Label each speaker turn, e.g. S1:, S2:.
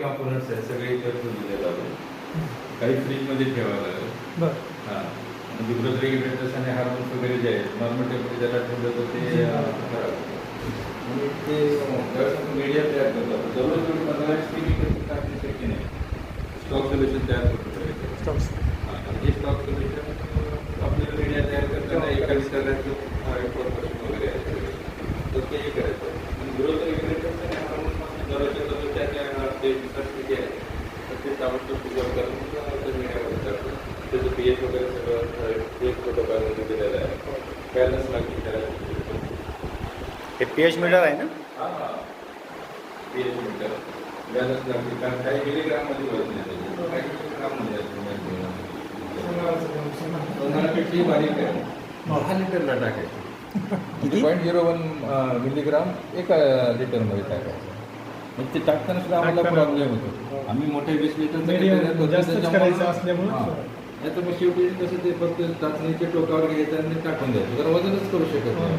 S1: Components आहेत सगळे इतर दिले जाते. काही फ्रीजमध्ये ठेवावं लागेल.
S2: बरं.
S1: हां, म्हणजे ग्रोथ रेग्युलेटर्स आणि हार्मोन्स वगैरे जे आहेत नॉर्मल टेम्परेचरला ठेवलं तर ते खराब होतं. म्हणून ते त्यावेळेस आपण मीडिया तयार करतो. दररोज जेवढी 15 केमिकल टाकणे शक्य नाही. स्टॉक सोल्युशन तयार करतो.
S2: स्टॉक्स.
S1: हे स्टॉक सोल्युशन आपल्याला मीडिया तयार करताना एका विस्ताराचं इन्फॉर्मेशन वगैरे आहे तर तेही करायचं. आणि ग्रोथ रेग्युलेटर्स आणि हार्मोन्स दररोजच्या दररोज त्या ते विस्तार आहे तर ते ताबडतोब प्रिझर्व करून त्या मीडियामध्ये टाकतो. त्याचं पीएच वगैरे सगळं एक प्रोटोकॉलमध्ये दिलेलं आहे. बॅलन्स लागली करायला.
S3: हे पीएच मीटर आहे ना?
S1: हां हां पीएच मीटर बॅलन्स लागते कारण काही मिलीग्राममध्ये होत नाही त्याचे काही मिलीग्राममध्ये सोनारापेक्षाही बारीक आहे. 10 लिटरला टाकायचं.
S3: किती?
S1: 0.01 मिलीग्राम एका लिटरमध्ये टाकायचं. मग ते टाकताना सुद्धा आम्हाला प्रॉब्लेम होतो. आम्ही मोठे 20 लिटरचं
S2: जास्तच करायचं असल्यामुळे
S1: नाही तर मग शेवटी कसं ते फक्त चाचणीच्या टोकावर घ्यायचं आणि टाकून द्यायचं. जर वजनच करू शकत नाही.